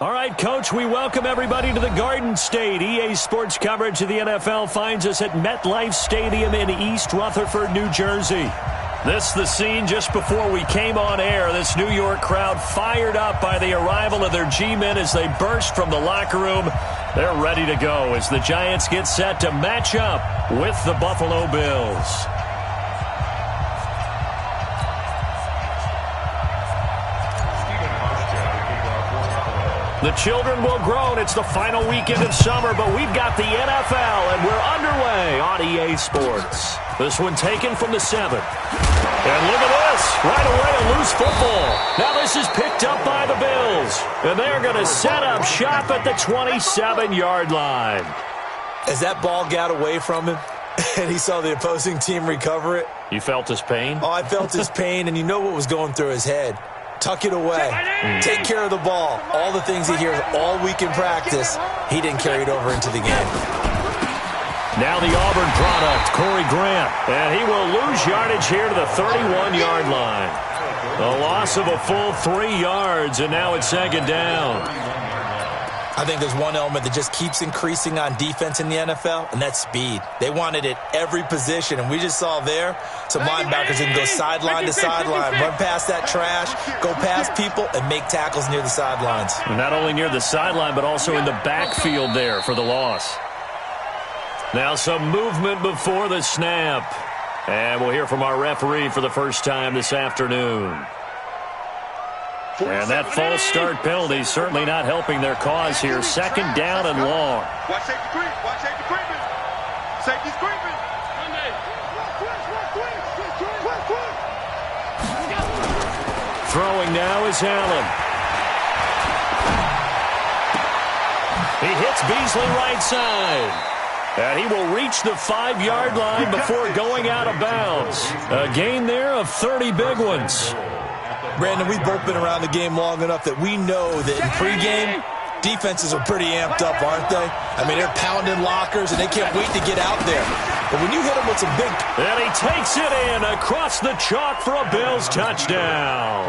All right, Coach, we welcome everybody to the Garden State. EA Sports coverage of the NFL finds us at MetLife Stadium in East Rutherford, New Jersey. This the scene just before we came on air. This New York crowd fired up by the arrival of their G-men as they burst from the locker room. They're ready to go as the Giants get set to match up with the Buffalo Bills. The children will groan. It's the final weekend of summer, but we've got the NFL, and we're underway on EA Sports. This one taken from the 7. And look at this. Right away, a loose football. Now this is picked up by the Bills. And they're going to set up shop at the 27-yard line. As that ball got away from him, and he saw the opposing team recover it. You felt his pain? Oh, I felt his pain, and you know what was going through his head. Tuck it away. Take care of the ball. All the things he hears all week in practice, he didn't carry it over into the game. Now the Auburn product, Corey Grant. And he will lose yardage here to the 31-yard line. A loss of a full 3 yards, and now it's second down. I think there's one element that just keeps increasing on defense in the NFL, and that's speed. They want it at every position, and we just saw there some linebackers that can go sideline to sideline, run past that trash, go past people, and make tackles near the sidelines. Not only near the sideline, but also in the backfield there for the loss. Now some movement before the snap. And we'll hear from our referee for the first time this afternoon. And that false start penalty certainly not helping their cause here. Second down and long. Watch safety creep. Watch safety creeping. Safety's creeping. Throwing now is Allen. He hits Beasley right side. And he will reach the 5-yard line before going out of bounds. A gain there of 30 big ones. Brandon, we've both been around the game long enough that we know that in pregame, defenses are pretty amped up, aren't they? I mean, they're pounding lockers, and they can't wait to get out there. But when you hit them with some big... And he takes it in across the chalk for a Bills touchdown.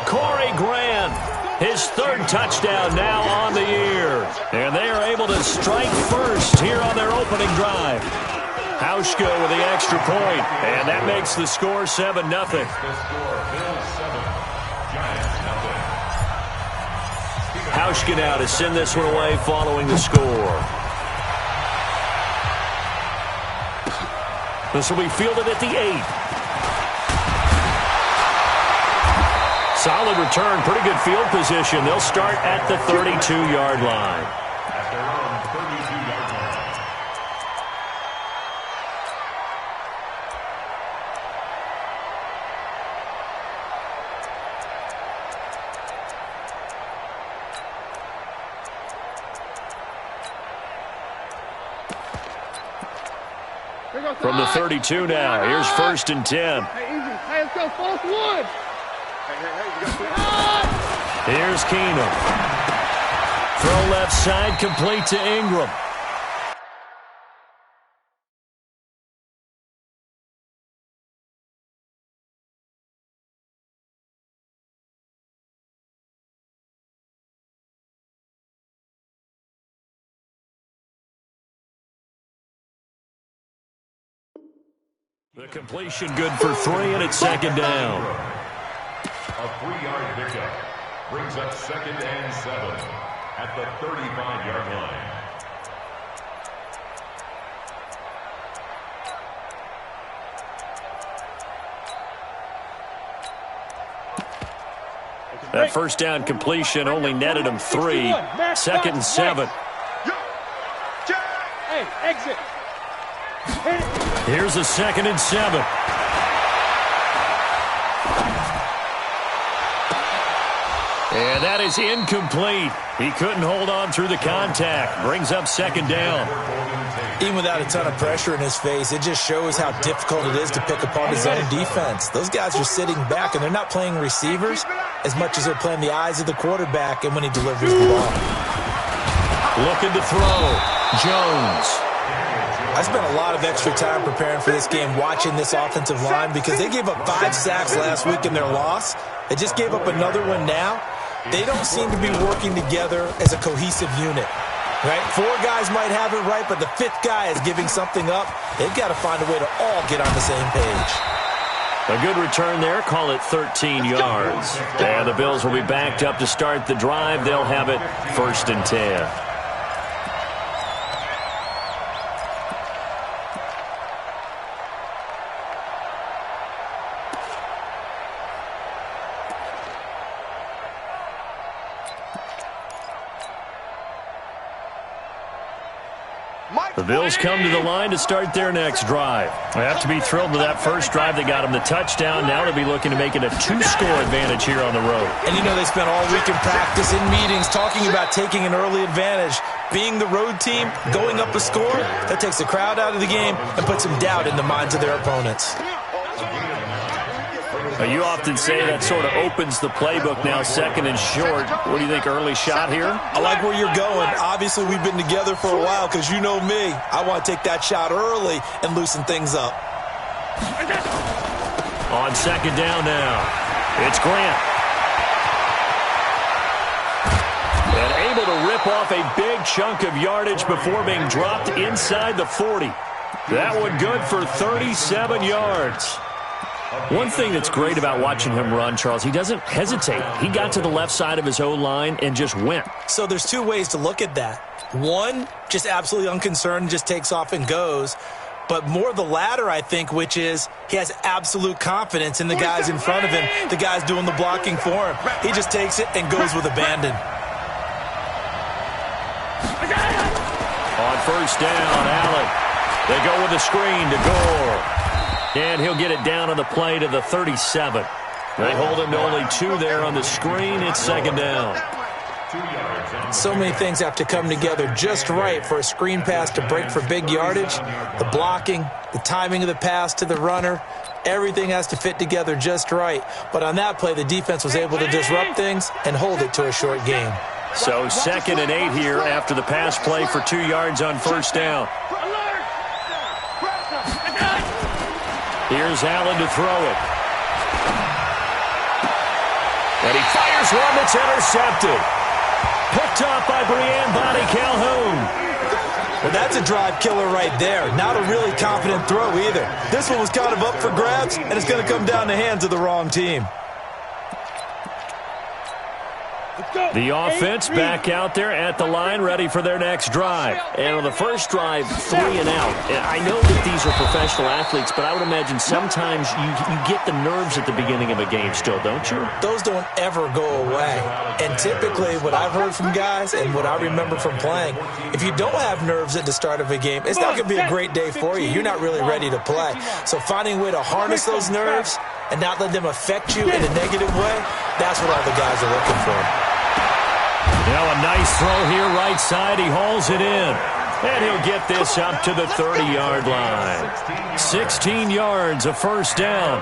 Corey Grant, his 3rd touchdown now on the year. And they are able to strike first here on their opening drive. Hauschka with the extra point, and that makes the score 7-0. Hauschka now to send this one away following the score. This will be fielded at the 8. Solid return, pretty good field position. They'll start at the 32-yard line. From the 32 now, here's 1st and 10. Hey, let's go, fourth one. Here's Keenum. Throw left side, complete to Ingram. The completion good for 3, and it's second down. A 3-yard pickup brings up 2nd and 7 at the 35-yard line. That first down completion only netted him 3. 2nd and 7. Hey, exit. Here's a 2nd and 7. And that is incomplete. He couldn't hold on through the contact. Brings up second down. Even without a ton of pressure in his face, it just shows how difficult it is to pick apart his own defense. Those guys are sitting back, and they're not playing receivers as much as they're playing the eyes of the quarterback and when he delivers the ball. Looking to throw. Jones. I spent a lot of extra time preparing for this game, watching this offensive line, because they gave up 5 sacks last week in their loss. They just gave up another one now. they don't seem to be working together as a cohesive unit. Right? 4 guys might have it right, but the 5th guy is giving something up. They've got to find a way to all get on the same page. A good return there. Call it 13 yards. And the Bills will be backed up to start the drive. They'll have it 1st and 10. The Bills come to the line to start their next drive. They have to be thrilled with that first drive. They got them the touchdown. Now they'll be looking to make it a 2-score advantage here on the road. And you know they spent all week in practice, in meetings, talking about taking an early advantage. Being the road team, going up a score, that takes the crowd out of the game and puts some doubt in the minds of their opponents. You often say that sort of opens the playbook now, 2nd and short. What do you think, early shot here? I like where you're going. Obviously, we've been together for a while because you know me. I want to take that shot early and loosen things up. On 2nd down now, it's Grant. And able to rip off a big chunk of yardage before being dropped inside the 40. That one good for 37 yards. One thing that's great about watching him run, Charles, he doesn't hesitate. He got to the left side of his O-line and just went. So there's 2 ways to look at that. One, just absolutely unconcerned, just takes off and goes. But more the latter, I think, which is he has absolute confidence in the guys in front of him, the guys doing the blocking for him. He just takes it and goes with abandon. On 1st down, Allen. They go with a screen to Gore. And he'll get it down on the play to the 37. They hold him to only 2 there on the screen. It's 2nd down. So many things have to come together just right for a screen pass to break for big yardage. The blocking, the timing of the pass to the runner, everything has to fit together just right. But on that play, the defense was able to disrupt things and hold it to a short game. So 2nd and 8 here after the pass play for 2 yards on 1st down. Here's Allen to throw it. And he fires one that's intercepted. Picked off by Brian Body Calhoun. Well, that's a drive killer right there. Not a really confident throw either. This one was kind of up for grabs, and it's going to come down the hands of the wrong team. The offense back out there at the line, ready for their next drive. And on the first drive, 3 and out. I know that these are professional athletes, but I would imagine sometimes you get the nerves at the beginning of a game still, don't you? Those don't ever go away. And typically, what I've heard from guys and what I remember from playing, if you don't have nerves at the start of a game, it's not going to be a great day for you. You're not really ready to play. So finding a way to harness those nerves and not let them affect you in a negative way, that's what all the guys are looking for. Now a nice throw here, right side. He hauls it in. And he'll get this up to the 30-yard line. 16 yards, a 1st down.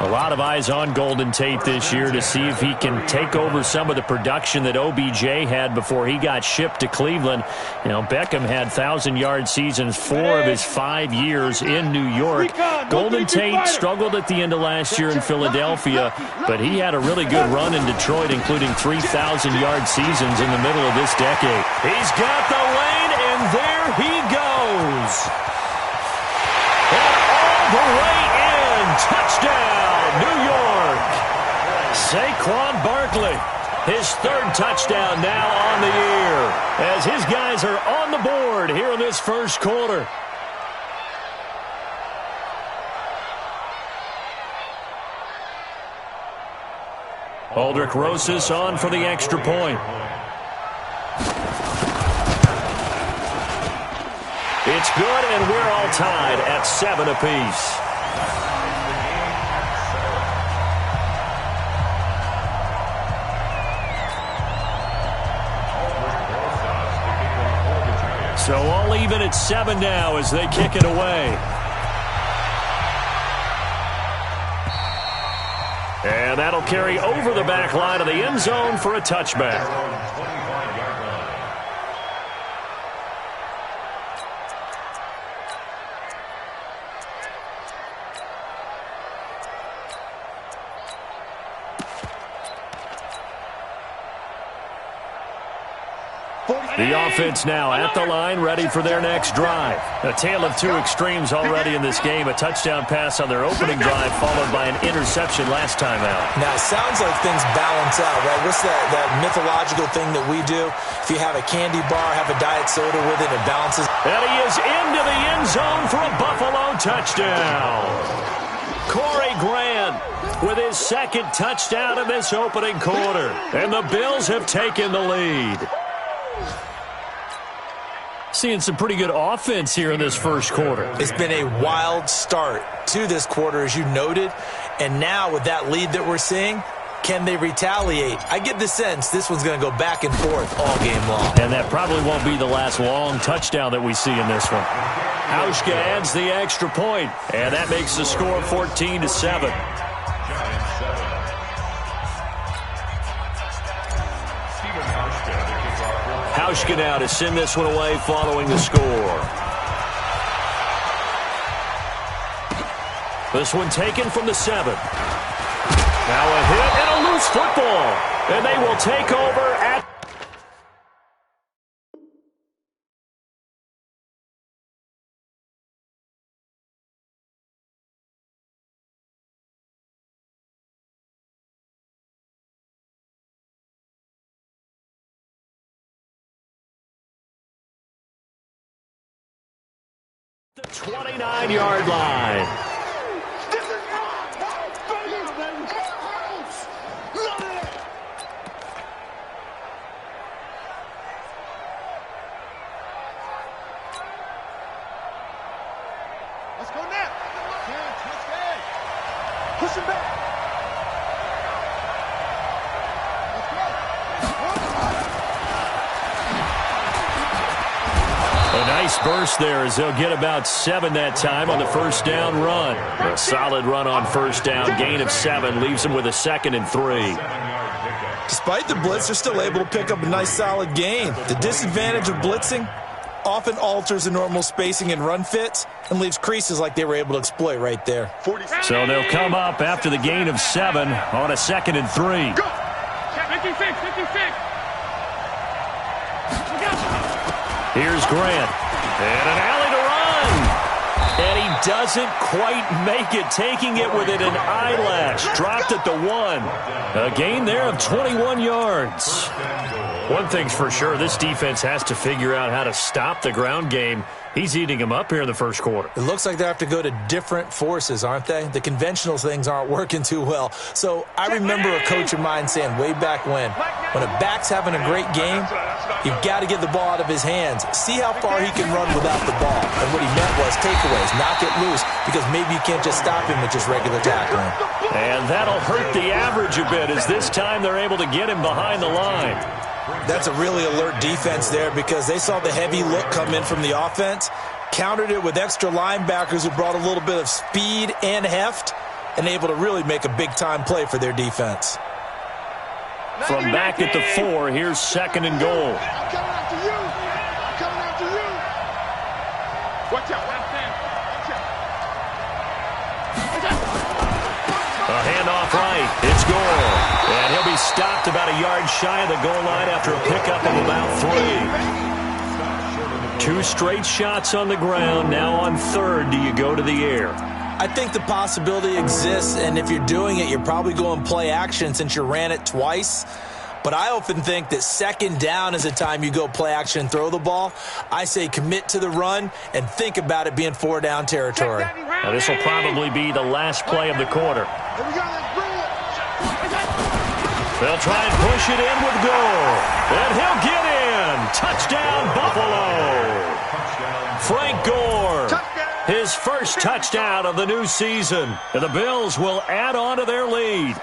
A lot of eyes on Golden Tate this year to see if he can take over some of the production that OBJ had before he got shipped to Cleveland. You know, Beckham had 1,000-yard seasons 4 of his 5 years in New York. Golden Tate struggled at the end of last year in Philadelphia, but he had a really good run in Detroit, including 3,000-yard seasons in the middle of this decade. He's got the lane, and there he goes. And all the way in. Touchdown, New York. Saquon Barkley, his 3rd touchdown now on the year, as his guys are on the board here in this first quarter. Aldrich Rosas on for the extra point. It's good, and we're all tied at 7 apiece. So all even at 7 now as they kick it away. And that'll carry over the back line of the end zone for a touchback. The offense now at the line, ready for their next drive. A tale of two extremes already in this game. A touchdown pass on their opening drive, followed by an interception last time out. Now, it sounds like things balance out, right? What's that mythological thing that we do? If you have a candy bar, have a diet soda with it, it balances. And he is into the end zone for a Buffalo touchdown. Corey Grant with his second touchdown in this opening quarter. And the Bills have taken the lead. Seeing some pretty good offense here in this first quarter. It's been a wild start to this quarter, as you noted. And now with that lead that we're seeing, can they retaliate? I get the sense this one's going to go back and forth all game long. And that probably won't be the last long touchdown that we see in this one. Hauschka adds the extra point, and that makes the score 14-7. Hauschka now to send this one away following the score. This one taken from the 7. Now a hit and a loose football. And they will take over at... the 29-yard line. Let's go now. Let's go. Push him back. A nice burst there as they'll get about 7 that time on the first down run. A solid run on first down. Gain of 7 leaves them with a 2nd and 3. Despite the blitz, they're still able to pick up a nice solid gain. The disadvantage of blitzing often alters the normal spacing and run fits and leaves creases like they were able to exploit right there. So they'll come up after the gain of 7 on a 2nd and 3. Go. 56. Here's Grant. And an alley to run. And he doesn't quite make it, taking it within an eyelash. Dropped at the 1. A gain there of 21 yards. One thing's for sure, this defense has to figure out how to stop the ground game. He's eating them up here in the first quarter. It looks like they have to go to different forces, aren't they? The conventional things aren't working too well. So I remember a coach of mine saying way back when a back's having a great game, you've got to get the ball out of his hands. See how far he can run without the ball. And what he meant was takeaways, knock it loose, because maybe you can't just stop him with just regular tackling. And that'll hurt the average a bit as this time they're able to get him behind the line. That's a really alert defense there because they saw the heavy look come in from the offense, countered it with extra linebackers who brought a little bit of speed and heft, and able to really make a big-time play for their defense. From back at the 4, here's 2nd and goal. I'm coming after you. Watch out. A handoff right. It's Gore. And he'll be stopped about a yard shy of the goal line after a pickup of about 3. 2 straight shots on the ground. Now on 3rd, do you go to the air? I think the possibility exists, and if you're doing it, you're probably going play action since you ran it twice. But I often think that 2nd down is the time you go play action and throw the ball. I say commit to the run and think about it being 4-down territory. Now this will probably be the last play of the quarter. Here we go. Let's bring it. They'll try and push it in with Gore. And he'll get in. Touchdown, Buffalo. Frank Gore. His first touchdown of the new season. And the Bills will add on to their lead.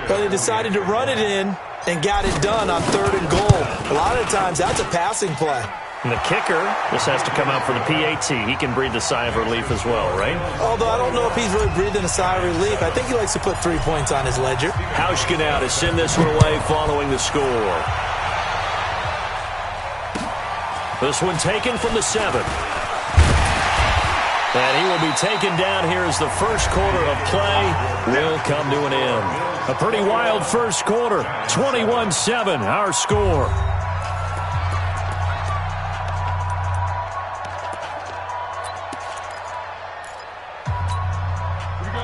But they decided to run it in and got it done on 3rd and goal. A lot of times that's a passing play. And the kicker, this has to come out for the PAT. He can breathe a sigh of relief as well, right? Although I don't know if he's really breathing a sigh of relief. I think he likes to put 3 points on his ledger. Hauschka now to send this one away following the score. This one taken from the 7. And he will be taken down here as the first quarter of play will come to an end. A pretty wild first quarter. 21-7, our score.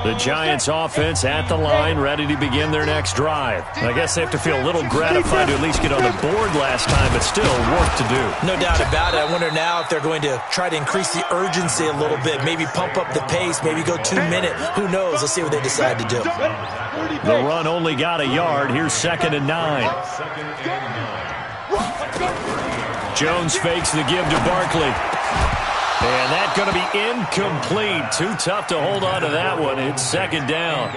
The Giants offense at the line, ready to begin their next drive. I guess they have to feel a little gratified to at least get on the board last time, but still work to do. No doubt about it. I wonder now if they're going to try to increase the urgency a little bit, maybe pump up the pace, maybe go 2 minute. Who knows? Let's see what they decide to do. The run only got a yard. Here's 2nd and 9. Jones fakes the give to Barkley. And that's going to be incomplete. Too tough to hold on to that one. It's 2nd down.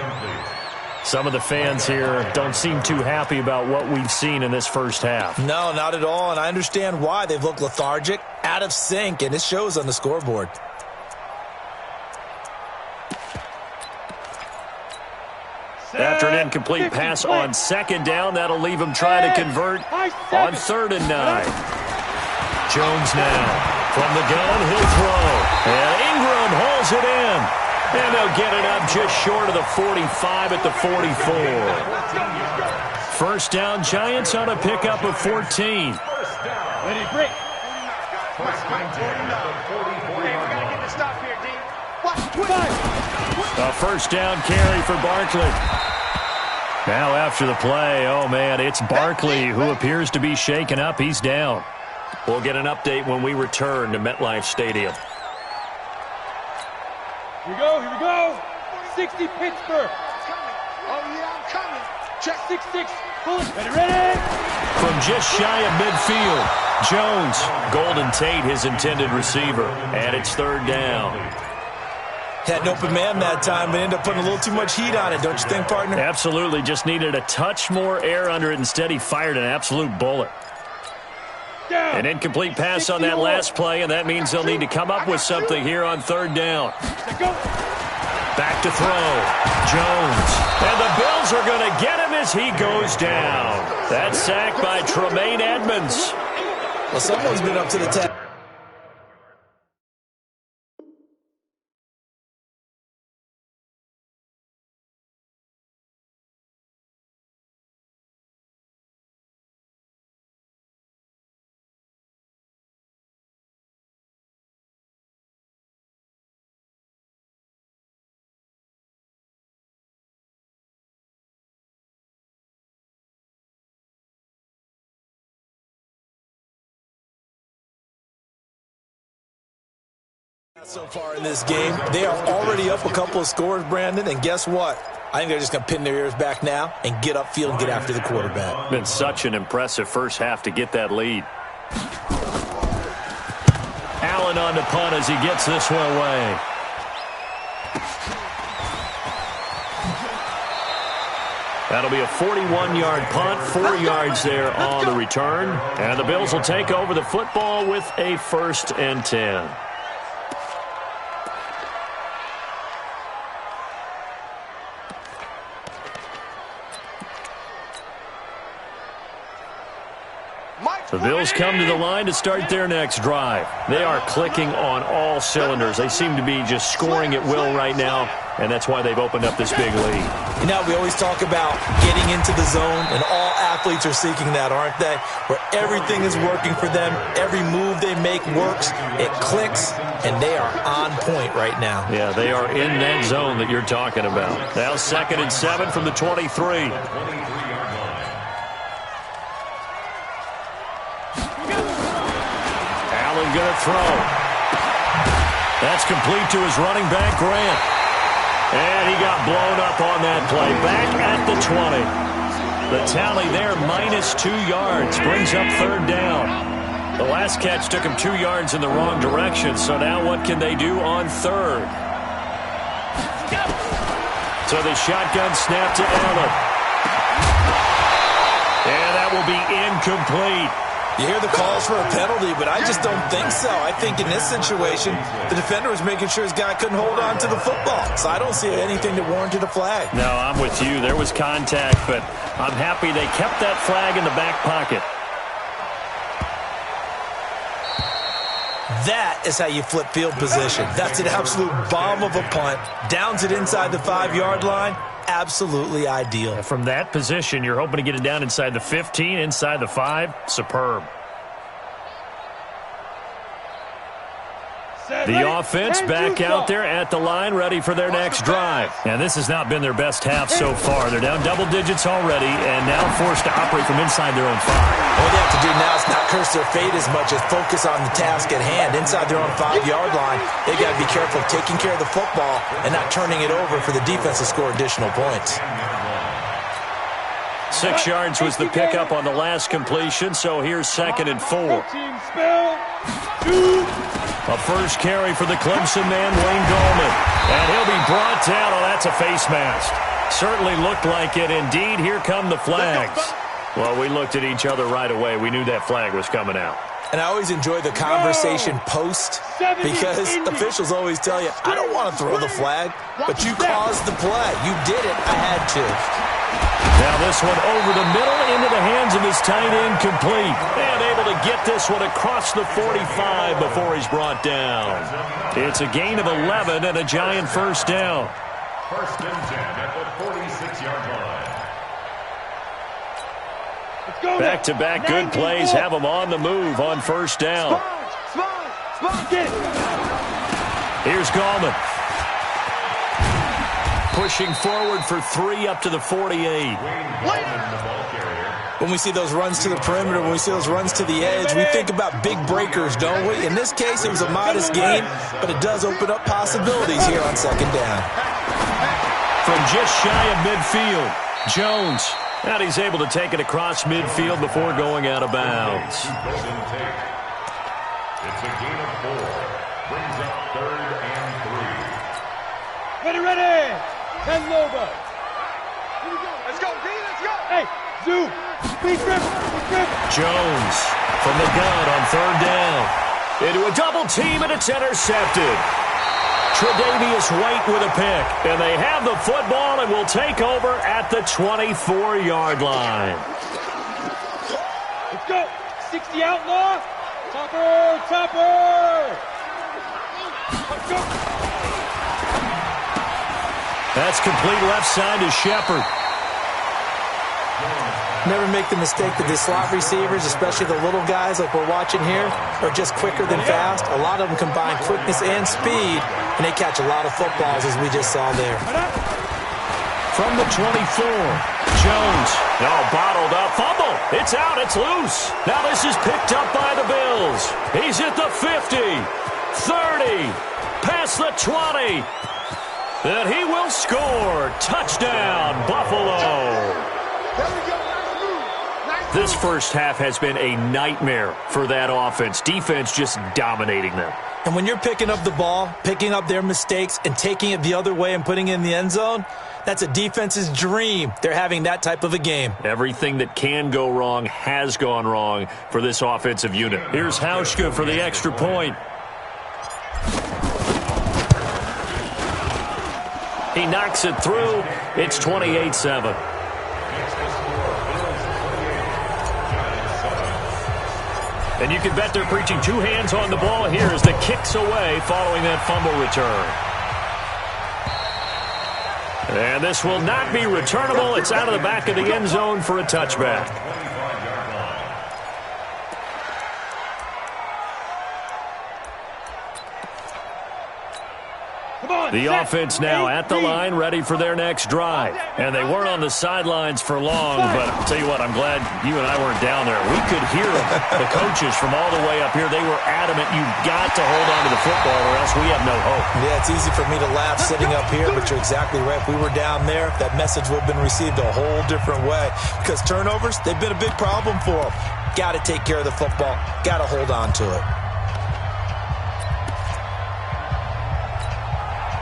Some of the fans here don't seem too happy about what we've seen in this first half. No, not at all, and I understand why. They've looked lethargic, out of sync, and it shows on the scoreboard. After an incomplete pass on 2nd down, that'll leave him trying to convert on 3rd and 9. Jones now. From the gun, he'll throw. And Ingram holds it in. And they'll get it up just short of the 45 at the 44. First down, Giants on a pickup of 14. Ready, break. A first down carry for Barkley. Now after the play, oh man, it's Barkley who appears to be shaken up. He's down. We'll get an update when we return to MetLife Stadium. Here we go. 60 Pittsburgh. Oh, yeah, I'm coming. Check 6-6. Bullet. Ready. From just shy of midfield, Jones, Golden Tate, his intended receiver. And it's 3rd down. Had an open man that time, but ended up putting a little too much heat on it, don't you think, partner? Absolutely. Just needed a touch more air under it. Instead, he fired an absolute bullet. An incomplete pass on that last play, and that means they'll need to come up with something here on 3rd down. Back to throw. Jones. And the Bills are going to get him as he goes down. That's sacked by Tremaine Edmonds. Well, someone's been up to the task. So far in this game, they are already up a couple of scores, Brandon, and guess what? I think they're just going to pin their ears back now and get upfield and get after the quarterback. Been such an impressive first half to get that lead. Allen on the punt as he gets this one away. That'll be a 41-yard punt, 4 yards there on the return. And the Bills will take over the football with a 1st and 10. The Bills come to the line to start their next drive. They are clicking on all cylinders. They seem to be just scoring at will right now, and that's why they've opened up this big lead. You know, we always talk about getting into the zone, and all athletes are seeking that, aren't they? Where everything is working for them. Every move they make works. It clicks, and they are on point right now. Yeah, they are in that zone that you're talking about. Now 2nd and 7 from the 23. Going to throw. That's complete to his running back, Grant. And he got blown up on that play. Back at the 20. The tally there, -2 yards. Brings up 3rd down. The last catch took him 2 yards in the wrong direction. So now what can they do on 3rd? So the shotgun snap to Allen. And that will be incomplete. You hear the calls for a penalty, but I just don't think so. I think in this situation, the defender was making sure his guy couldn't hold on to the football. So I don't see anything that warranted a flag. No, I'm with you. There was contact, but I'm happy they kept that flag in the back pocket. That is how you flip field position. That's an absolute bomb of a punt. Downs it inside the 5-yard line. Absolutely ideal. From that position, you're hoping to get it down inside the 15, inside the 5. Superb. The offense back out there at the line, ready for their next drive. And this has not been their best half so far. They're down double digits already and now forced to operate from inside their own 5. All they have to do now is not curse their fate as much as focus on the task at hand. Inside their own 5-yard line, they got to be careful of taking care of the football and not turning it over for the defense to score additional points. 6 yards was the pickup on the last completion, so here's 2nd and 4. A first carry for the Clemson man, Wayne Gallman. And he'll be brought down. Oh, that's a face mask. Certainly looked like it. Indeed, here come the flags. Well, we looked at each other right away. We knew that flag was coming out. And I always enjoy the conversation post because officials always tell you, I don't want to throw the flag, but you caused the play. You did it. I had to. Now this one over the middle into the hands of his tight end, complete. And able to get this one across the 45 before he's brought down. It's a gain of 11 and a giant first down. 1st and 10 at the 46-yard line. Back-to-back good plays have them on the move on first down. Here's Gallman. Pushing forward for 3 up to the 48. When we see those runs to the perimeter, when we see those runs to the edge, we think about big breakers, don't we? In this case, it was a modest gain, but it does open up possibilities here on 2nd down. From just shy of midfield, Jones. And he's able to take it across midfield before going out of bounds. It's a gain of 4. Brings up 3rd and 3. Ready. And Loba. Let's go, D, let's go. Hey, Zoo. Speed grip. Jones from the gun on 3rd down. Into a double team, and it's intercepted. Tre'Davious White with a pick. And they have the football and will take over at the 24-yard line. Let's go. 60 outlaw. Topper. Let's go. That's complete left side to Shepard. Never make the mistake that the slot receivers, especially the little guys like we're watching here, are just quicker than fast. A lot of them combine quickness and speed, and they catch a lot of footballs, as we just saw there. From the 24, Jones. Oh, bottled up. Fumble. It's out. It's loose. Now this is picked up by the Bills. He's at the 50, 30, past the 20. And he will score. Touchdown, Buffalo. This first half has been a nightmare for that offense. Defense just dominating them. And when you're picking up the ball, picking up their mistakes, and taking it the other way and putting it in the end zone, that's a defense's dream. They're having that type of a game. Everything that can go wrong has gone wrong for this offensive unit. Here's Hauschka for the extra point. He knocks it through. It's 28-7. And you can bet they're preaching 2 hands on the ball here as the kick's away following that fumble return. And this will not be returnable. It's out of the back of the end zone for a touchback. The offense now at the line, ready for their next drive. And they weren't on the sidelines for long, but I'll tell you what, I'm glad you and I weren't down there. We could hear them. The coaches from all the way up here, they were adamant, you've got to hold on to the football or else we have no hope. Yeah, it's easy for me to laugh sitting up here, but you're exactly right. If we were down there, that message would have been received a whole different way. Because turnovers, they've been a big problem for them. Got to take care of the football. Got to hold on to it.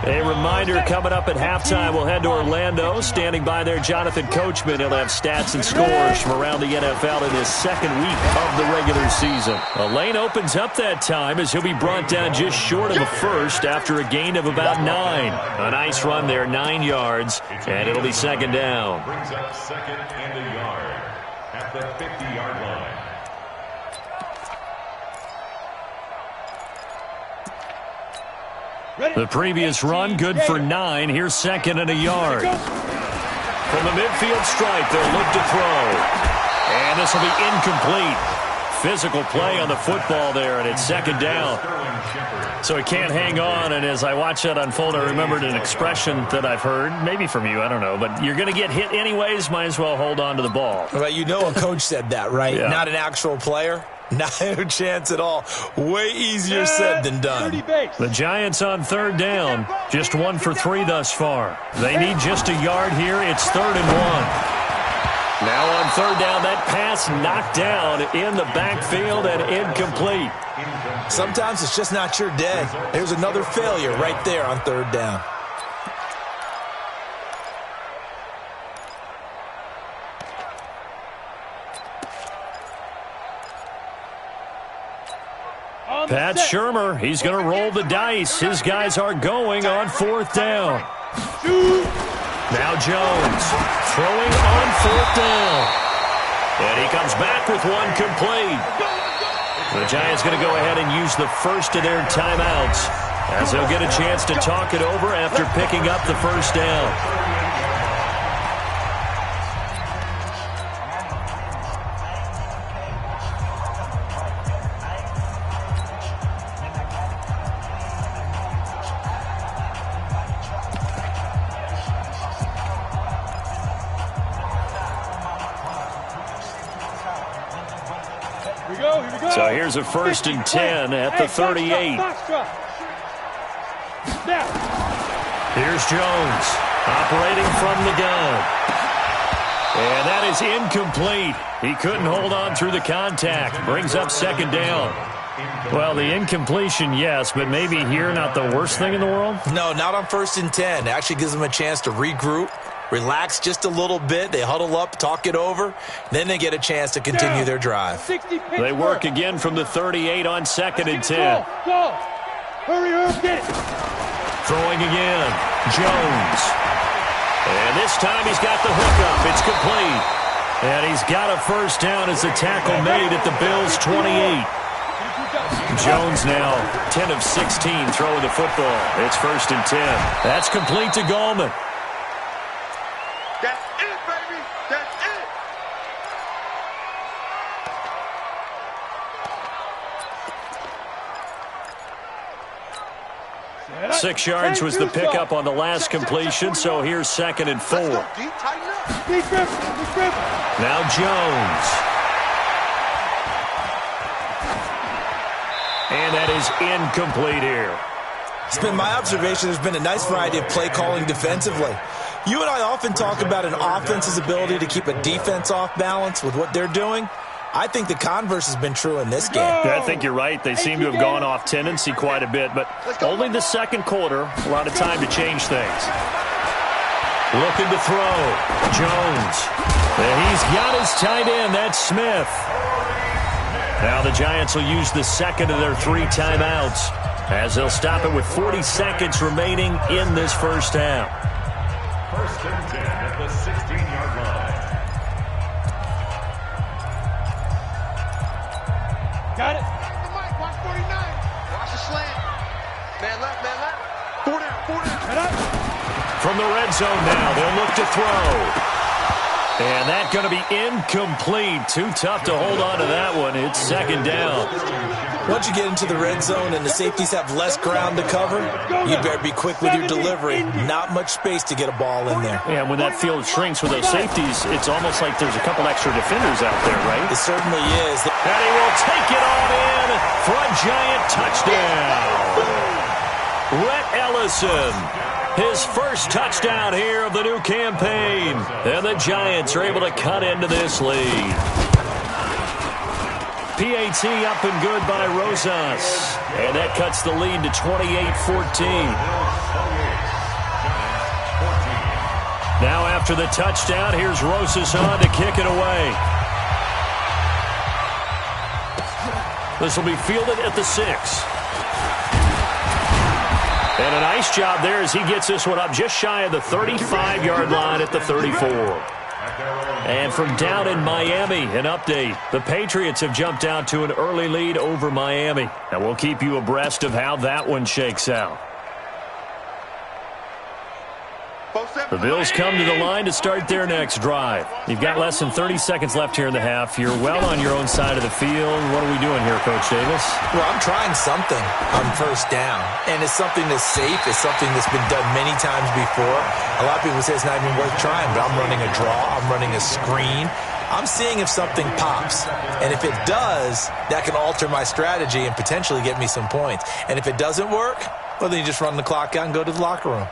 A reminder coming up at halftime. We'll head to Orlando. Standing by there, Jonathan Coachman. He'll have stats and scores from around the NFL in his 2nd week of the regular season. A lane opens up that time as he'll be brought down just short of a first after a gain of about 9. A nice run there, 9 yards, and it'll be 2nd down. Brings up 2nd and a yard at the 50-yard line. The previous run, good for 9. Here's 2nd and a yard. From the midfield stripe, they'll look to throw. And this will be incomplete. physical play on the football there, and it's second down. So he can't hang on, and as I watch that unfold, I remembered an expression that I've heard, maybe from you, I don't know, but you're going to get hit anyways, might as well hold on to the ball. Well, you know a coach said that, right? Yeah. Not an actual player. Not a chance at all. Way easier said than done. The Giants on third down. Just 1 for 3 thus far. They need just a yard here. It's 3rd and 1. Now on third down, that pass knocked down in the backfield and incomplete. Sometimes it's just not your day. There's another failure right there on third down. Pat Shurmur, he's going to roll the dice. His guys are going on 4th down. Now Jones throwing on 4th down. And he comes back with one complete. The Giants going to go ahead and use the first of their timeouts as they'll get a chance to talk it over after picking up the first down. So here's a 1st and 10 at the 38. Here's Jones operating from the gun. And that is incomplete. He couldn't hold on through the contact. Brings up 2nd down. Well, the incompletion, yes, but maybe here not the worst thing in the world? No, not on 1st and 10. It actually gives them a chance to regroup, relax just a little bit. They huddle up, talk it over. Then they get a chance to continue their drive. They work again from the 38 on 2nd and 10. Hurry up, get it. Throwing again. Jones. And this time he's got the hookup. It's complete. And he's got a 1st down as the tackle made at the Bills' 28. Jones now 10 of 16 throwing the football. It's 1st and 10. That's complete to Gallman. That's it, baby. That's it. 6 yards was the pickup on the last completion, so here's 2nd and 4. Now Jones. And that is incomplete here. It's been my observation there's been a nice variety of play calling defensively. You and I often talk about an offense's ability to keep a defense off balance with what they're doing. I think the converse has been true in this game. Yeah, I think you're right. They seem to have gone off tendency quite a bit, but only the 2nd quarter, a lot of time to change things. Looking to throw. Jones. And he's got his tight end. That's Smith. Now the Giants will use the 2nd of their 3 timeouts as they'll stop it with 40 seconds remaining in this first half. 1st and 10 at the 16-yard line. Got it. Watch 49. Watch the slant. Man left, man left. 4 down. Head up. From the red zone now, they'll look to throw. And that's going to be incomplete. Too tough to hold on to that one. It's 2nd down. Once you get into the red zone and the safeties have less ground to cover, you better be quick with your delivery. Not much space to get a ball in there. Yeah, when that field shrinks with those safeties, it's almost like there's a couple extra defenders out there, right? It certainly is. And he will take it on in for a Giant touchdown. Rhett Ellison, his first touchdown here of the new campaign. And the Giants are able to cut into this lead. PAT up and good by Rosas. And that cuts the lead to 28-14. Now after the touchdown, here's Rosas on to kick it away. This will be fielded at the 6. And a nice job there as he gets this one up just shy of the 35-yard line at the 34. And from down in Miami, an update. The Patriots have jumped out to an early lead over Miami. And we'll keep you abreast of how that one shakes out. 4-7. The Bills come to the line to start their next drive. You've got less than 30 seconds left here in the half. You're well on your own side of the field. What are we doing here, Coach Davis? Well, I'm trying something on first down, and it's something that's safe. It's something that's been done many times before. A lot of people say it's not even worth trying, but I'm running a draw. I'm running a screen. I'm seeing if something pops, and if it does, that can alter my strategy and potentially get me some points. And if it doesn't work, well, then you just run the clock out and go to the locker room.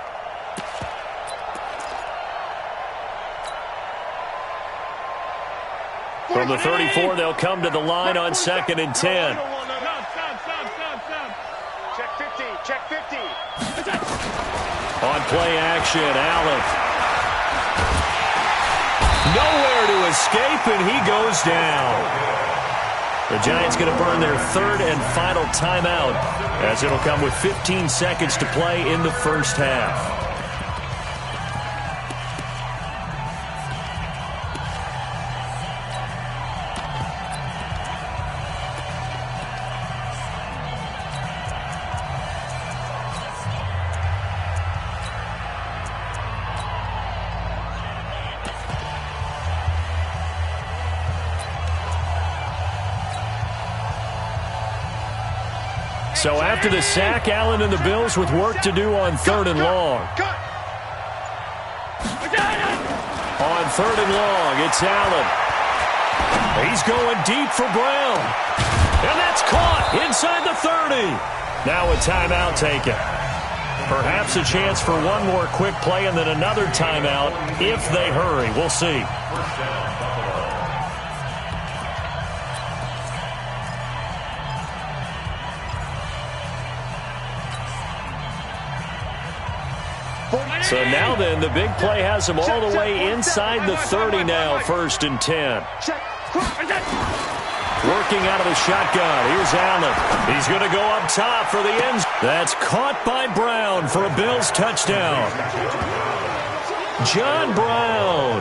From the 34, they'll come to the line on 2nd and 10. Check 50, check 50. On play action, Allen. Nowhere to escape, and he goes down. The Giants going to burn their third and final timeout, as it'll come with 15 seconds to play in the first half. So after the sack, Allen and the Bills with work to do on 3rd and long. On 3rd and long, it's Allen. He's going deep for Brown. And that's caught inside the 30. Now a timeout taken. Perhaps a chance for one more quick play and then another timeout if they hurry. We'll see. So now then, the big play has them all the way inside the 30 now, 1st and 10. Working out of the shotgun. Here's Allen. He's going to go up top for the end. That's caught by Brown for a Bills touchdown. John Brown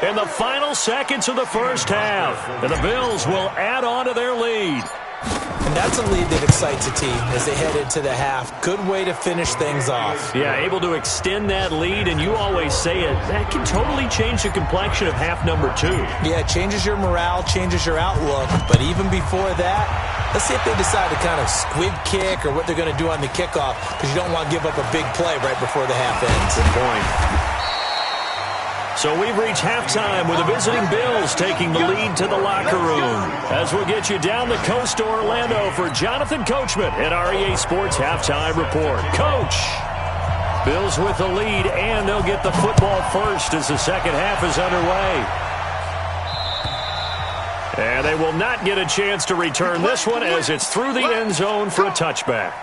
in the final seconds of the first half. And the Bills will add on to their lead. And that's a lead that excites a team as they head into the half. Good way to finish things off. Yeah, able to extend that lead, and you always say it, that can totally change the complexion of half number 2. Yeah, it changes your morale, changes your outlook. But even before that, let's see if they decide to kind of squib kick or what they're going to do on the kickoff, because you don't want to give up a big play right before the half ends. Good point. So we've reached halftime with the visiting Bills taking the lead to the locker room. As we'll get you down the coast to Orlando for Jonathan Coachman at our EA Sports Halftime Report. Coach, Bills with the lead, and they'll get the football first as the second half is underway. And they will not get a chance to return this one as it's through the end zone for a touchback.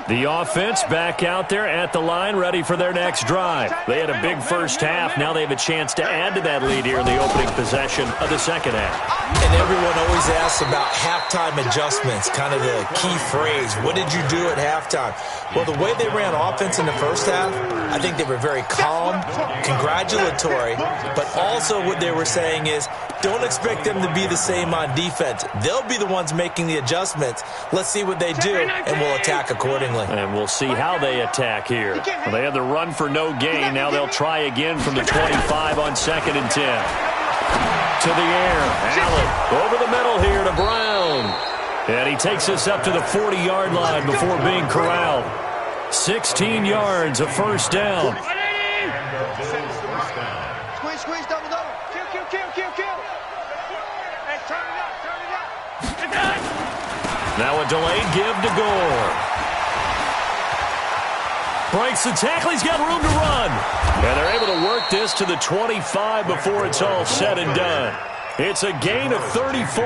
The offense back out there at the line, ready for their next drive. They had a big first half. Now they have a chance to add to that lead here in the opening possession of the second half. And everyone always asks about halftime adjustments, kind of the key phrase. What did you do at halftime? Well, the way they ran offense in the first half, I think they were very calm, congratulatory, but also what they were saying is, don't expect them to be the same on defense. They'll be the ones making the adjustments. Let's see what they do, and we'll attack accordingly. And we'll see how they attack here. Well, they had the run for no gain. Now they'll try again from the 25 on 2nd and 10. To the air. Allen over the middle here to Brown. And he takes us up to the 40-yard line before being corralled. 16 yards, a first down. Squeeze, double. Kill. Hey, turn it up. Now a delayed give to Gore. Breaks the tackle. He's got room to run. And they're able to work this to the 25 before it's all said and done. It's a gain of 34.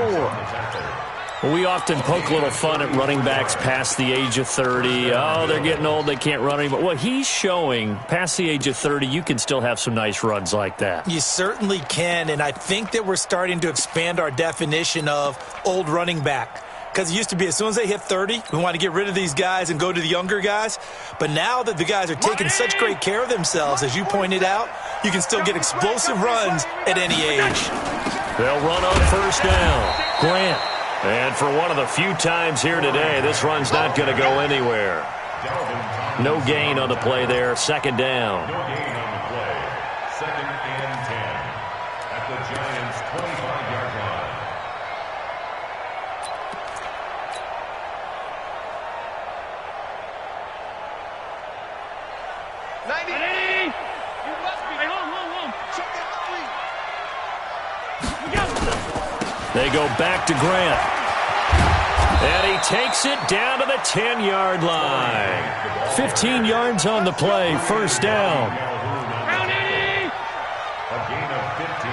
We often poke a little fun at running backs past the age of 30. Oh, they're getting old, they can't run anymore. Well, he's showing past the age of 30, you can still have some nice runs like that. You certainly can, and I think that we're starting to expand our definition of old running back. because it used to be as soon as they hit 30, we want to get rid of these guys and go to the younger guys. But now that the guys are taking such great care of themselves, as you pointed out, you can still get explosive runs at any age. They'll run on first down. Grant. And for one of the few times here today, this run's not going to go anywhere. No gain on the play there. Second down. No gain on the play. Second and 10 at the Giants' 25-yard line. They go back to Grant. And he takes it down to the 10-yard line. 15 yards on the play. First down. A gain of 15.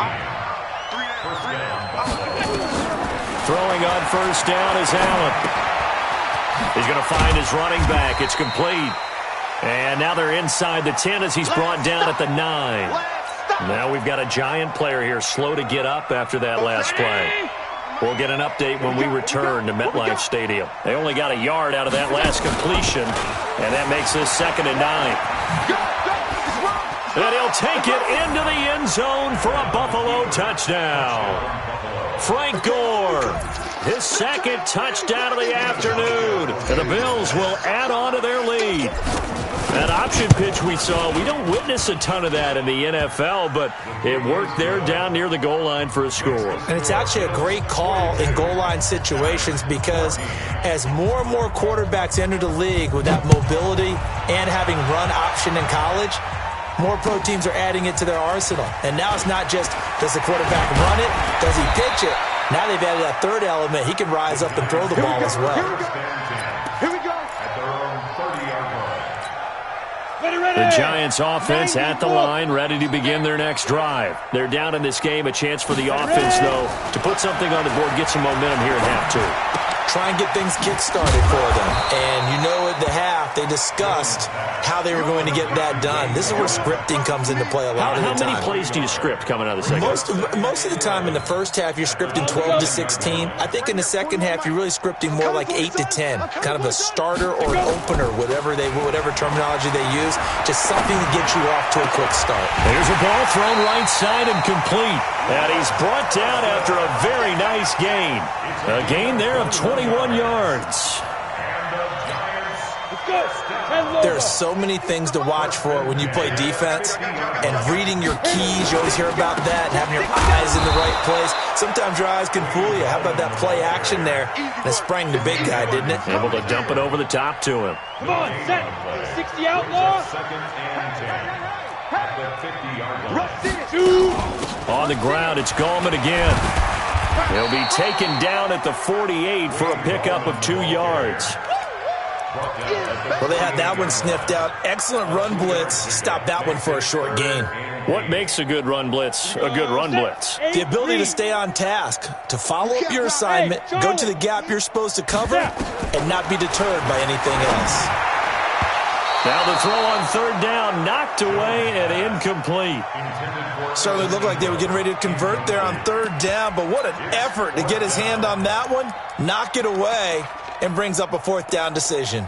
First down, Buffalo. Throwing on first down is Allen. He's going to find his running back. It's complete. And now they're inside the 10 as he's brought down at the 9. Now we've got a Giant player here slow to get up after that last play. We'll get an update when we return to MetLife Stadium. They only got a yard out of that last completion, and that makes this second and 9. And he'll take it into the end zone for a Buffalo touchdown. Frank Gore, his second touchdown of the afternoon. And the Bills will add on to their lead. That option pitch we saw, we don't witness a ton of that in the NFL, but it worked there down near the goal line for a score. And it's actually a great call in goal line situations because as more and more quarterbacks enter the league with that mobility and having run option in college, more pro teams are adding it to their arsenal. And now it's not just, does the quarterback run it? Does he pitch it? Now they've added that third element. He can rise up and throw the ball as well. Here we go. At their own 30-yard line. The Giants offense at the line, ready to begin their next drive. They're down in this game. A chance for the offense, though, to put something on the board, get some momentum here at half two. Try and get things kick-started for them. And you know at the half, they discussed how they were going to get that done. This is where scripting comes into play a lot of the time. How many plays do you script coming out of the second half? Most of the time in the first half, you're scripting 12 to 16. I think in the second half, you're really scripting more like 8 to 10. Kind of a starter or an opener, whatever terminology they use. Just something to get you off to a quick start. There's a ball thrown right side and complete. And he's brought down after a very nice gain. A gain there of 21 yards. There are so many things to watch for when you play defense, and reading your keys, you always hear about that, and having your eyes in the right place. Sometimes your eyes can fool you. How about that play action there? And it sprang the big guy, didn't it? Able to dump it over the top to him. Come on, set. 60 outlaw. Second and 10 at the 50-yard line. On the ground, it's Gallman again. He'll be taken down at the 48 for a pickup of 2 yards. Well, they had that one sniffed out. Excellent run blitz. Stop that one for a short gain. What makes a good run blitz a good run blitz? The ability to stay on task, to follow up your assignment, go to the gap you're supposed to cover, and not be deterred by anything else. Now the throw on third down, knocked away and incomplete. Certainly looked like they were getting ready to convert there on third down, but what an effort to get his hand on that one, knock it away, and brings up a fourth down decision.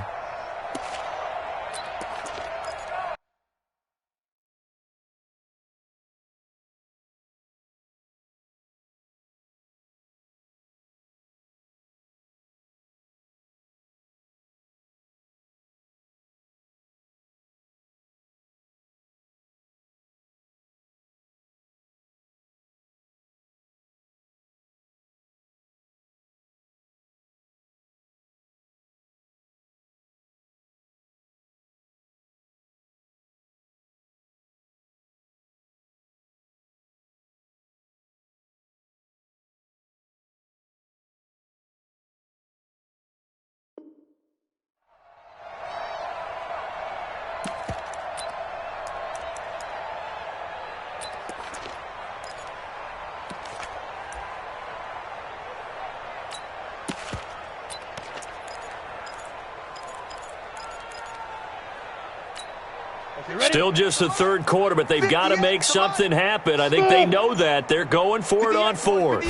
Still just the third quarter, but they've got to make something happen. I think they know that. They're going for it on fourth.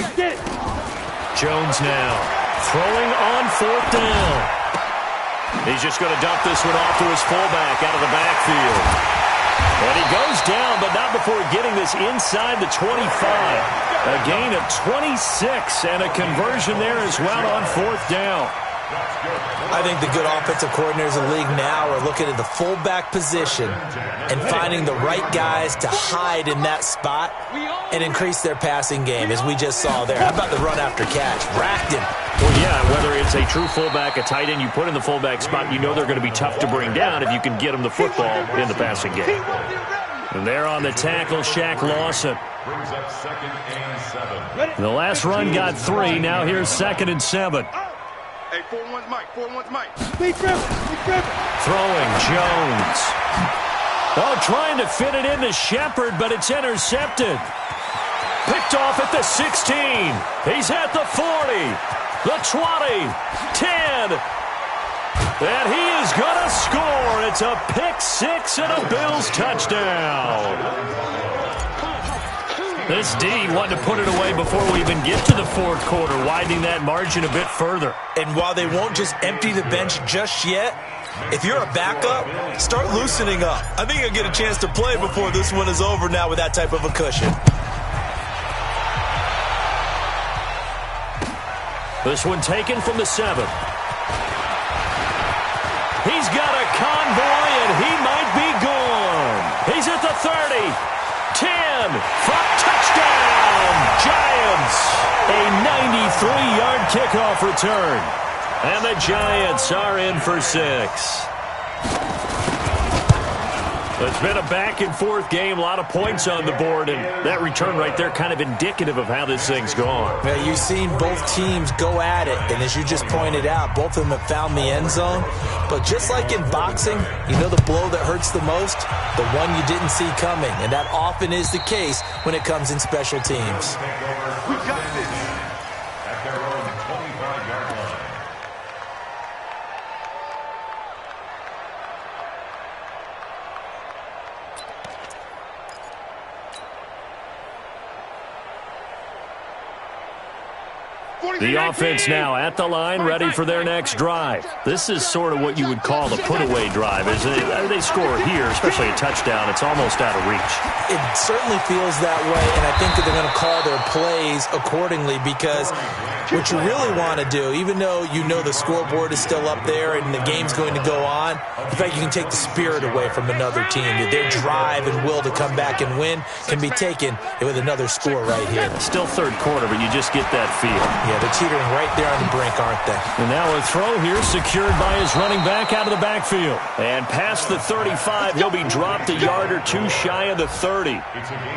Jones now. Throwing on 4th down. He's just going to dump this one off to his fullback out of the backfield. And he goes down, but not before getting this inside the 25. A gain of 26 and a conversion there as well on 4th down. I think the good offensive coordinators in the league now are looking at the fullback position and finding the right guys to hide in that spot and increase their passing game, as we just saw there. How about the run after catch? Racked him. Well, yeah, whether it's a true fullback, a tight end you put in the fullback spot, you know they're going to be tough to bring down if you can get them the football in the passing game. And there on the tackle, Shaq Lawson. Brings up 2nd and 7. The last run got 3. Now here's 2nd and 7. Hey, 4-1's Mike. 4-1's Mike. Big Griffin. Throwing Jones. Oh, trying to fit it into Shepard, but it's intercepted. Picked off at the 16. He's at the 40, the 20, 10. And he is going to score. It's a pick 6 and a Bills touchdown. This D wanted to put it away before we even get to the 4th quarter, widening that margin a bit further. And while they won't just empty the bench just yet, if you're a backup, start loosening up. I think you'll get a chance to play before this one is over now with that type of a cushion. This one taken from the 7. He's got a convoy, and he might be gone. He's at the 30. 10, touchdown, Giants. A 93-yard kickoff return. And the Giants are in for 6. It's been a back-and-forth game, a lot of points on the board, and that return right there kind of indicative of how this thing's gone. Yeah, you've seen both teams go at it, and as you just pointed out, both of them have found the end zone. But just like in boxing, you know the blow that hurts the most? The one you didn't see coming, and that often is the case when it comes in special teams. We got this. At their own 25-yard line. The offense now at the line, ready for their next drive. This is sort of what you would call a put-away drive, isn't it? They score here, especially a touchdown. It's almost out of reach. It certainly feels that way, and I think that they're going to call their plays accordingly, because what you really want to do, even though you know the scoreboard is still up there and the game's going to go on, in fact, you can take the spirit away from another team. Their drive and will to come back and win can be taken with another score right here. Still 3rd quarter, but you just get that feel. Yeah, they're teetering right there on the brink, aren't they? And now a throw here secured by his running back out of the backfield. And past the 35, he'll be dropped a yard or 2 shy of the 30.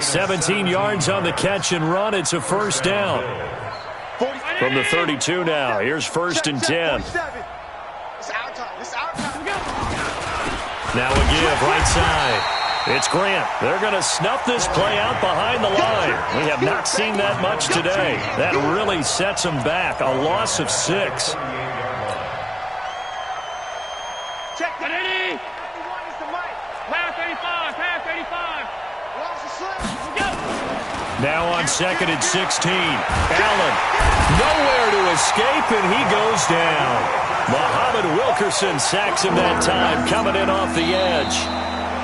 17 yards on the catch and run. It's a 1st down. From the 32 now, here's 1st and 10. It's our time. It's our time. Now a give, right side. It's Grant. They're going to snuff this play out behind the line. We have not seen that much today. That really sets them back. A loss of 6. Check the Ready? Pass 35. Pass 35. Now on 2nd and 16. Allen, nowhere to escape, and he goes down. Muhammad Wilkerson sacks him that time, coming in off the edge.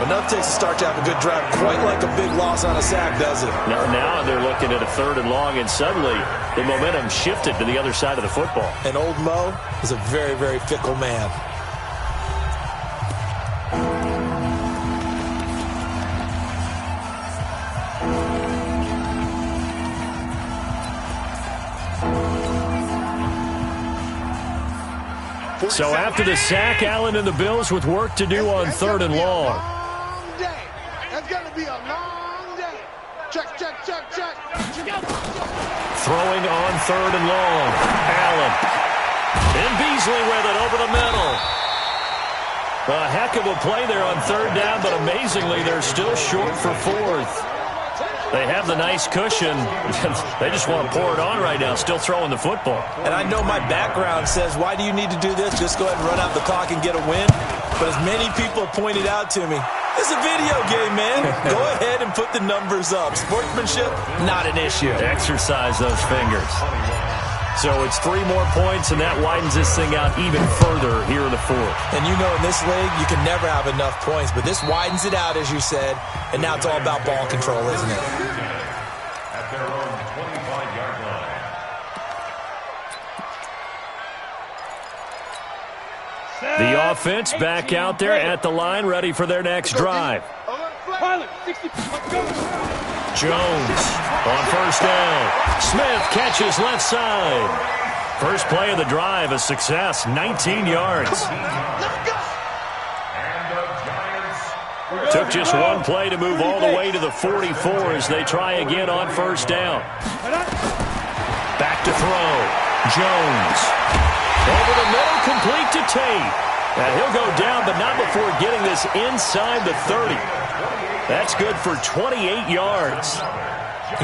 Enough takes to start to have a good drive, quite like a big loss on a sack, does it? Now they're looking at a 3rd and long, and suddenly the momentum shifted to the other side of the football. And old Mo is a very, very fickle man. So after the sack, Allen and the Bills with work to do on 3rd and long. That's going to be a long day. Check. Throwing on 3rd and long. Allen. And Beasley with it over the middle. A heck of a play there on 3rd down, but amazingly, they're still short for 4th. They have the nice cushion. They just want to pour it on right now, still throwing the football. And I know my background says, why do you need to do this? Just go ahead and run out the clock and get a win. But as many people have pointed out to me, it's a video game, man. Go ahead and put the numbers up. Sportsmanship, not an issue. Exercise those fingers. So it's 3 more points, and that widens this thing out even further here in the fourth. And you know in this league, you can never have enough points, but this widens it out, as you said, and now it's all about ball control, isn't it? At their own 25-yard line. The offense back out there at the line, ready for their next drive. Jones on first down. Smith catches left side. First play of the drive, a success, 19 yards. Took just one play to move all the way to the 44 as they try again on first down. Back to throw. Jones. Over the middle, complete to Tate. And he'll go down, but not before getting this inside the 30. That's good for 28 yards.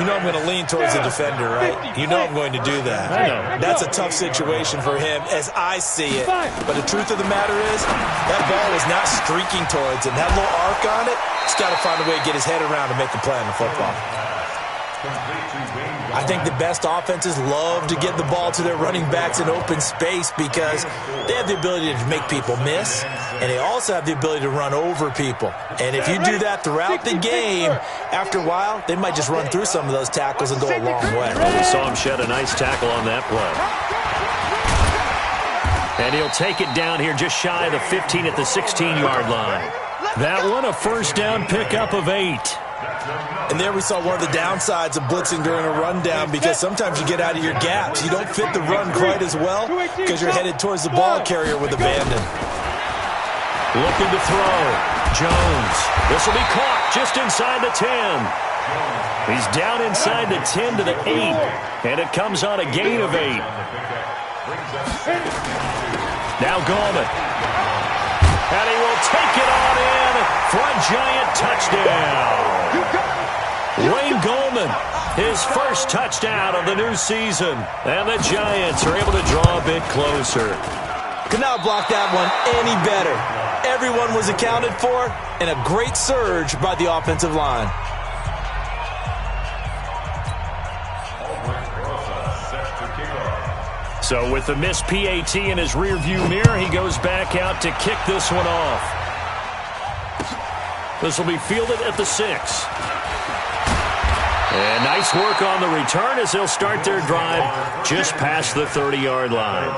You know I'm going to lean towards the defender, right? You know I'm going to do that. I know. That's a tough situation for him as I see it. But the truth of the matter is, that ball is not streaking towards him. That little arc on it, he's got to find a way to get his head around and make the play on the football. I think the best offenses love to get the ball to their running backs in open space because they have the ability to make people miss, and they also have the ability to run over people. And if you do that throughout the game, after a while, they might just run through some of those tackles and go a long way. Well, we saw him shed a nice tackle on that play. And he'll take it down here just shy of the 15 at the 16-yard line. That one, a first down pickup of 8. And there we saw one of the downsides of blitzing during a rundown because sometimes you get out of your gaps. You don't fit the run quite as well because you're headed towards the ball carrier with abandon. Looking to throw. Jones. This will be caught just inside the 10. He's down inside the 10 to the 8. And it comes on a gain of 8. Now Gallman. And he will take it on in for a giant touchdown. Wayne Gallman, his first touchdown of the new season. And the Giants are able to draw a bit closer. Could not block that one any better. Everyone was accounted for, and a great surge by the offensive line. So with the missed PAT in his rearview mirror, he goes back out to kick this one off. This will be fielded at the 6. And nice work on the return as they'll start their drive just past the 30-yard line.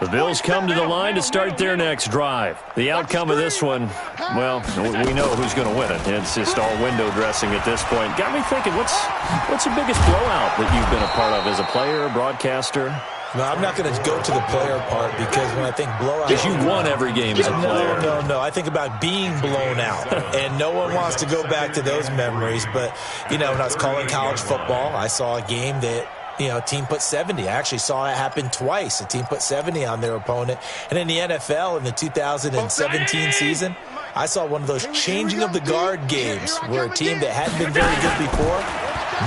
The Bills come to the line to start their next drive. The outcome of this one, well, we know who's going to win it. It's just all window dressing at this point. Got me thinking, what's the biggest blowout that you've been a part of as a player, a broadcaster? No, I'm not going to go to the player part because when I think blowout... Because you won every game as a player. No. I think about being blown out. And no one wants to go back to those memories. But, you know, when I was calling college football, I saw a game that, you know, a team put 70. I actually saw it happen twice. A team put 70 on their opponent. And in the NFL, in the 2017 season, I saw one of those changing of the guard games where a team that hadn't been very good before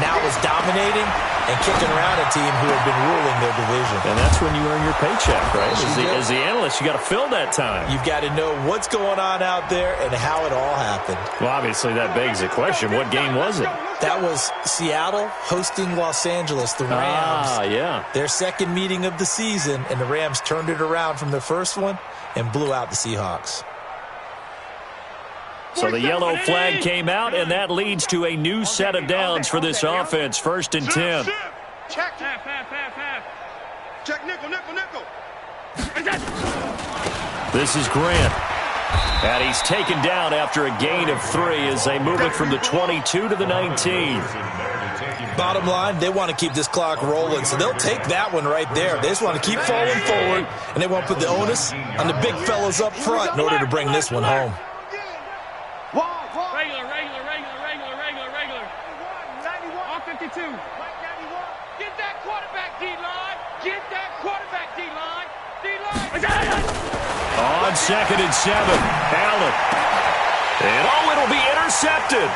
now was dominating and kicking around a team who had been ruling their division. And that's when you earn your paycheck, right? As the analyst, you got to fill that time. You've got to know what's going on out there and how it all happened. Well, obviously that begs the question, what game was it? That was Seattle hosting Los Angeles, the Rams. Yeah. Their second meeting of the season, and the Rams turned it around from their first one and blew out the Seahawks. So the yellow flag came out, and that leads to a new set of downs for this offense. 1st and 10. Check. Check nickel. This is Grant. And he's taken down after a gain of 3 as they move it from the 22 to the 19. Bottom line, they want to keep this clock rolling, so they'll take that one right there. They just want to keep falling forward, and they want to put the onus on the big fellas up front in order to bring this one home. Regular. On 52. Get that quarterback, D-line. On 2nd and 7, Allen. And it'll be intercepted.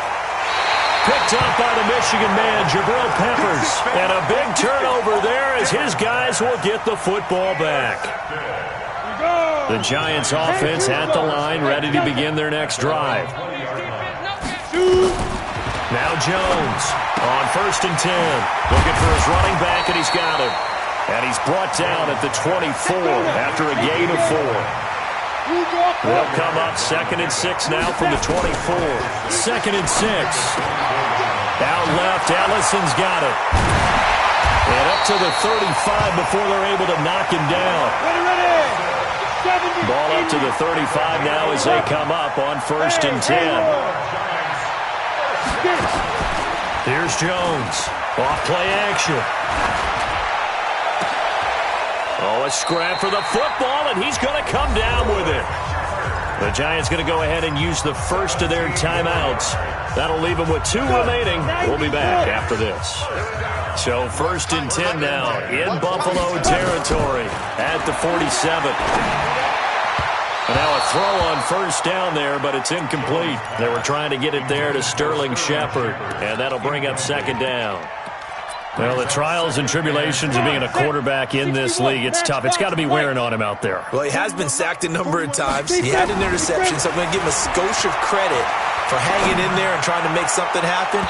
Picked up by the Michigan man, Jabril Peppers. And a big turnover there as his guys will get the football back. The Giants offense at the line, ready to begin their next drive. Now Jones on 1st and 10. Looking for his running back, and he's got him. And he's brought down at the 24 after a gain of 4. They'll come up 2nd and 6 now from the 24. 2nd and 6. Out left, Ellison's got it. And up to the 35 before they're able to knock him down. Ball up to the 35 now as they come up on 1st and 10. Here's Jones. Off play action. Oh, a scrap for the football, and he's going to come down with it. The Giants going to go ahead and use the first of their timeouts. That'll leave them with 2 remaining. We'll be back after this. So 1st and 10 now in Buffalo territory at the 47. And now a throw on 1st down there, but it's incomplete. They were trying to get it there to Sterling Shepard, and that'll bring up 2nd down. Well, the trials and tribulations of being a quarterback in this league, it's tough. It's got to be wearing on him out there. Well, he has been sacked a number of times. He had an interception, so I'm going to give him a skosh of credit for hanging in there and trying to make something happen,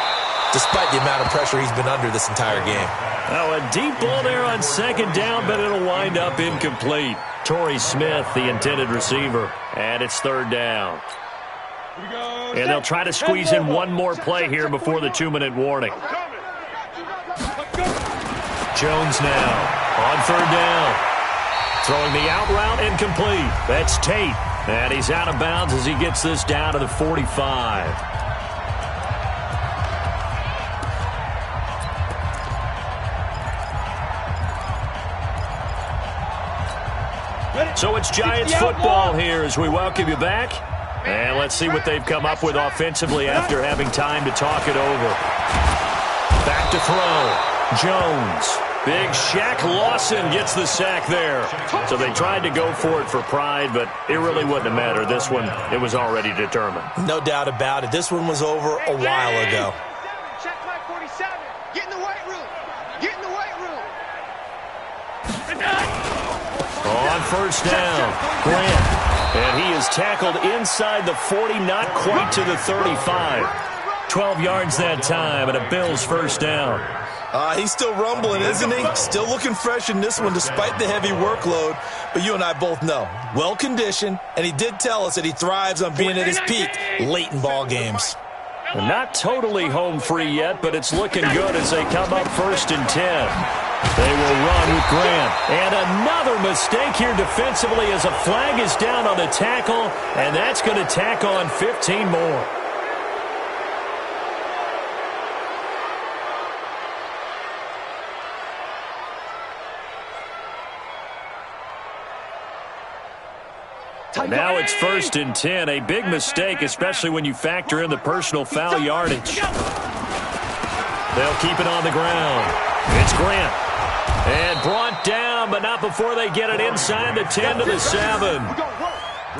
despite the amount of pressure he's been under this entire game. Now, a deep ball there on 2nd down, but it'll wind up incomplete. Torrey Smith, the intended receiver, and it's 3rd down. And they'll try to squeeze in one more play here before the 2-minute warning. Jones now on 3rd down. Throwing the out route, incomplete. That's Tate. And he's out of bounds as he gets this down to the 45. So it's Giants football here as we welcome you back. And let's see what they've come up with offensively after having time to talk it over. Back to throw. Jones. Big Shaq Lawson gets the sack there. So they tried to go for it for pride, but it really wouldn't have mattered. This one, it was already determined. No doubt about it. This one was over a while ago. Check my 47. Get in the weight room. Get in the weight room. On 1st down, Grant. And he is tackled inside the 40, not quite to the 35. 12 yards that time, and a Bills 1st down. He's still rumbling, isn't he? Still looking fresh in this one despite the heavy workload. But you and I both know, well-conditioned, and he did tell us that he thrives on being at his peak late in ball games. Not totally home free yet, but it's looking good as they come up 1st and 10. They will run with Grant. And another mistake here defensively as a flag is down on the tackle, and that's going to tack on 15 more. Now it's 1st and 10. A big mistake, especially when you factor in the personal foul yardage. They'll keep it on the ground. It's Grant. And brought down, but not before they get it inside the 10 to the 7.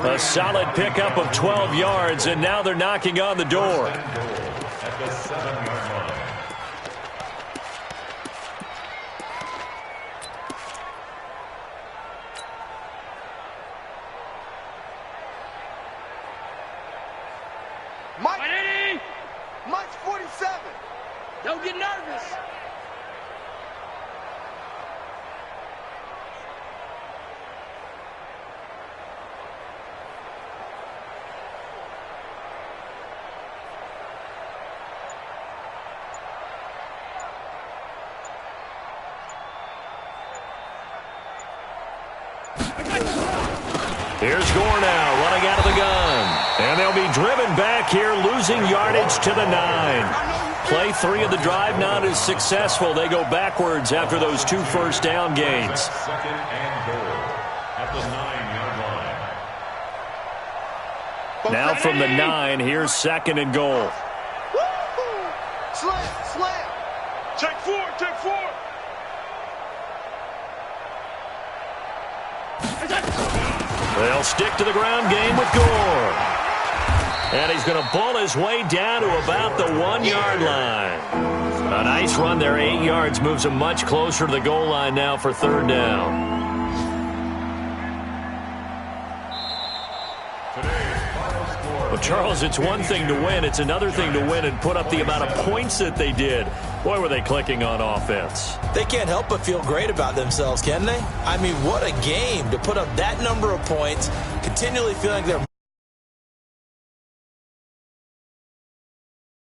A solid pickup of 12 yards, and now they're knocking on the door. At the 7-yard line. Mike's 47. Don't get nervous. Here's Gore now, running out of the gun. And they'll be driven back here, losing yardage to the 9. Play 3 of the drive not as successful. They go backwards after those 2 first down gains. 2nd and goal at the 9-yard line. Now from the 9, here's 2nd and goal. Slam, slam. Check 4, check 4. They'll stick to the ground game with Gore. And he's going to ball his way down to about the 1-yard line. A nice run there, 8 yards, moves him much closer to the goal line now for 3rd down. Well, Charles, it's one thing to win. It's another thing to win and put up the amount of points that they did. Boy, were they clicking on offense. They can't help but feel great about themselves, can they? I mean, what a game to put up that number of points, continually feeling they're